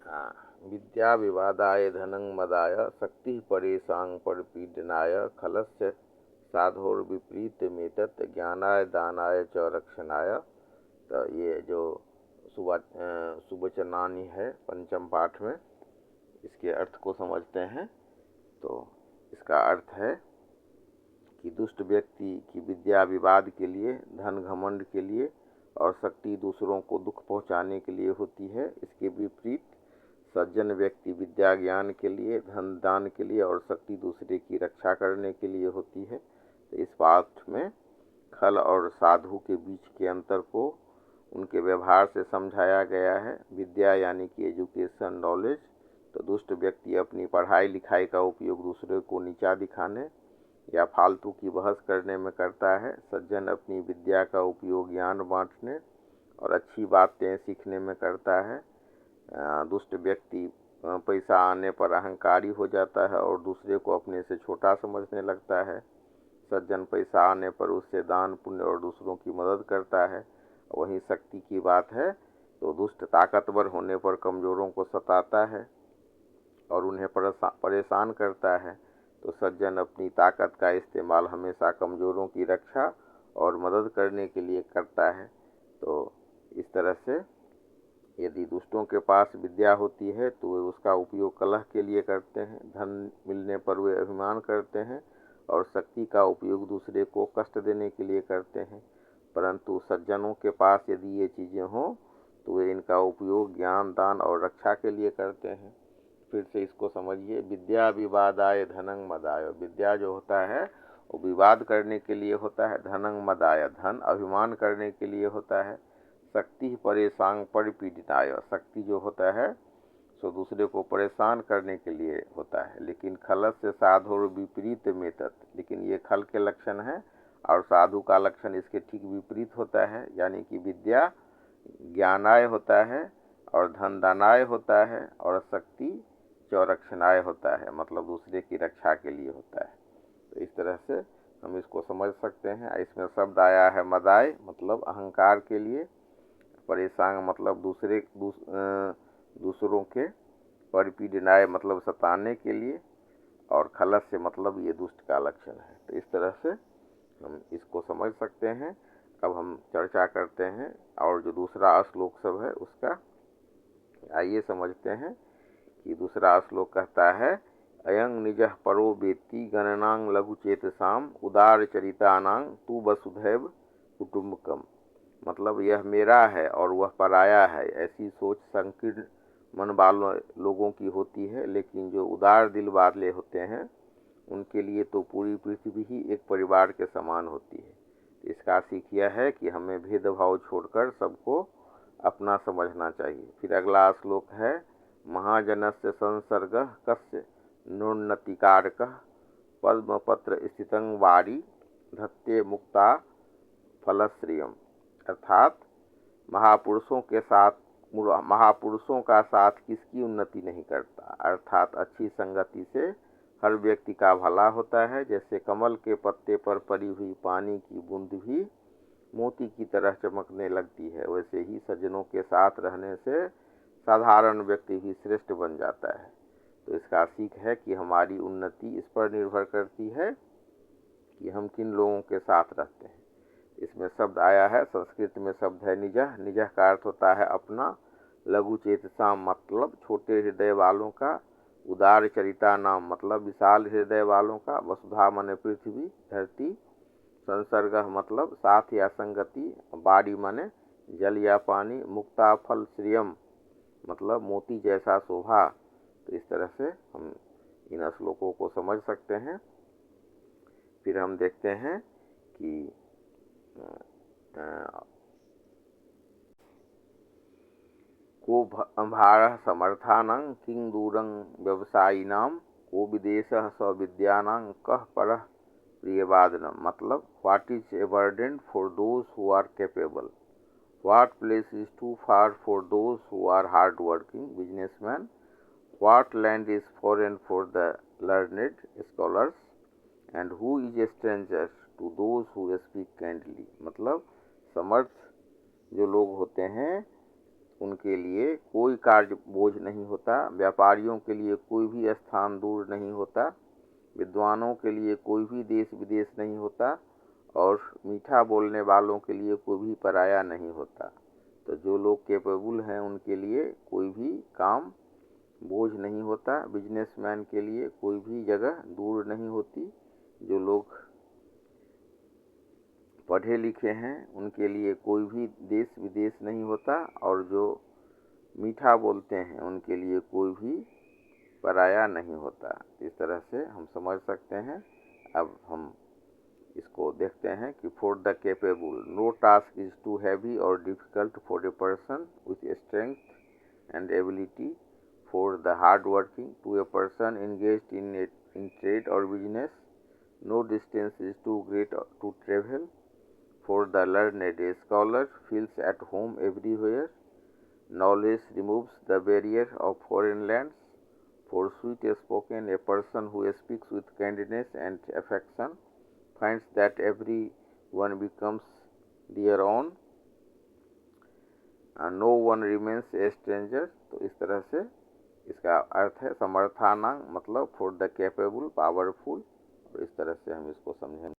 विद्या विवादाय धनं मदाय शक्ति परेशां परपीडनाय खलस्य साधोर्विपरीतमेतत् ज्ञानाय दानाय च रक्षणाय। तो ये जो सुवचनानी है पंचम पाठ में, इसके अर्थ को समझते हैं। तो इसका अर्थ है कि दुष्ट व्यक्ति की विद्या विवाद के लिए, धन घमंड के लिए और शक्ति दूसरों को दुख पहुंचाने के लिए होती है। इसके विपरीत सज्जन व्यक्ति विद्या ज्ञान के लिए, धन दान के लिए और शक्ति दूसरे की रक्षा करने के लिए होती है। तो इस पाठ में खल और साधु के बीच के अंतर को उनके व्यवहार से समझाया गया है। विद्या यानी कि एजुकेशन, नॉलेज। तो दुष्ट व्यक्ति अपनी पढ़ाई लिखाई का उपयोग दूसरे को नीचा दिखाने या फालतू की बहस करने में करता है। सज्जन अपनी विद्या का उपयोग ज्ञान बांटने और अच्छी बातें सीखने में करता है। दुष्ट व्यक्ति पैसा आने पर अहंकारी हो जाता है और दूसरे को अपने से छोटा समझने लगता है। सज्जन पैसा आने पर उससे दान पुण्य और दूसरों की मदद करता है। वहीं शक्ति की बात है तो दुष्ट ताकतवर होने पर कमजोरों को सताता है और उन्हें परेशान करता है। तो सज्जन अपनी ताकत का इस्तेमाल हमेशा कमजोरों की रक्षा और मदद करने के लिए करता है। तो इस तरह से यदि दुष्टों के पास विद्या होती है तो वे उसका उपयोग कलह के लिए करते हैं, धन मिलने पर वे अभिमान करते हैं और शक्ति का उपयोग दूसरे को कष्ट देने के लिए करते हैं। परंतु सज्जनों के पास यदि ये चीज़ें हों तो वे इनका उपयोग ज्ञान, दान और रक्षा के लिए करते हैं। फिर से इसको समझिए। विद्या विवादाय धनं मदाय। विद्या जो होता है वो विवाद करने के लिए होता है। धनं मदाय, धन अभिमान करने के लिए होता है। शक्ति परेशान परिपीड़िताय। शक्ति जो होता है सो दूसरे को परेशान करने के लिए होता है। लेकिन खलस से साधु विपरीत में तत्। लेकिन ये खल के लक्षण है और साधु का लक्षण इसके ठीक विपरीत होता है। यानी कि विद्या ज्ञानाय होता है और धन दानाय होता है और शक्ति चौरक्षणाय होता है, मतलब दूसरे की रक्षा के लिए होता है। तो इस तरह से हम इसको समझ सकते हैं। इसमें शब्द आया है मदाय, मतलब अहंकार के लिए। परेशान मतलब दूसरों के, परिपीडनाय मतलब सताने के लिए, और खलस से मतलब ये दुष्ट का लक्षण है। तो इस तरह से हम इसको समझ सकते हैं। अब हम चर्चा करते हैं और जो दूसरा श्लोक सब है उसका आइए समझते हैं। कि दूसरा श्लोक कहता है अयं निजः परो वेत्ति गणनां लघुचेतसाम उदार चरितानां तु वसुधैव कुटुम्बकम। मतलब यह मेरा है और वह पराया है, ऐसी सोच संकीर्ण मन वालों लोगों की होती है। लेकिन जो उदार दिल वाले होते हैं उनके लिए तो पूरी पृथ्वी ही एक परिवार के समान होती है। इसका सीख यह है कि हमें भेदभाव छोड़कर सबको अपना समझना चाहिए। फिर अगला श्लोक है महाजनस्य संसर्गः कस्य नोन्नतिकारकः पद्मपत्र स्थितं वारी धत्ते मुक्ता फलश्रियम। अर्थात महापुरुषों का साथ किसकी उन्नति नहीं करता। अर्थात अच्छी संगति से हर व्यक्ति का भला होता है। जैसे कमल के पत्ते पर पड़ी हुई पानी की बूंद भी मोती की तरह चमकने लगती है, वैसे ही सज्जनों के साथ रहने से साधारण व्यक्ति भी श्रेष्ठ बन जाता है। तो इसका सीख है कि हमारी उन्नति इस पर निर्भर करती है कि हम किन लोगों के साथ रहते हैं। इसमें शब्द आया है, संस्कृत में शब्द है निजः। निजः का अर्थ होता है अपना। लघु चेतसा मतलब छोटे हृदय वालों का। उदार चरिता नाम मतलब विशाल हृदय वालों का। वसुधा माने पृथ्वी, धरती। संसर्ग मतलब साथ या संगति। बाड़ी माने जल या पानी। मुक्ता फल श्रियम मतलब मोती जैसा शोभा। तो इस तरह से हम इन श्लोकों को समझ सकते हैं। फिर हम देखते हैं कि को भारः समर्थानां किं दूरं व्यवसायिनां को विदेशः सविद्यानां कः परः प्रियवादनम। मतलब what is a burden for those who are capable, what place is too far for those who are hard working businessman, what land is foreign for the learned scholars and who is a stranger to those who speak kindly. मतलब समर्थ जो लोग होते हैं उनके लिए कोई कार्य बोझ नहीं होता। व्यापारियों के लिए कोई भी स्थान दूर नहीं होता। विद्वानों के लिए कोई भी देश विदेश नहीं होता। और मीठा बोलने वालों के लिए कोई भी पराया नहीं होता। तो जो लोग कैपेबल हैं उनके लिए कोई भी काम बोझ नहीं होता। बिजनेसमैन के लिए कोई भी जगह दूर नहीं होती। जो लोग पढ़े लिखे हैं उनके लिए कोई भी देश विदेश नहीं होता। और जो मीठा बोलते हैं उनके लिए कोई भी पराया नहीं होता। इस तरह से हम समझ सकते हैं। अब हम इसको देखते हैं कि for the capable no task is too heavy और difficult for a person with strength and ability. For the hard working to a person engaged in trade or business, no distance is too great to travel. For the learned, a scholar feels at home everywhere. Knowledge removes the barrier of foreign lands. For sweet spoken, a person who speaks with kindness and affection finds that everyone becomes their own and no one remains a stranger. तो इस तरह से इसका अर्थ है समर्थानांग, मतलब for the capable, powerful. और इस तरह से हम इसको समझेंगे।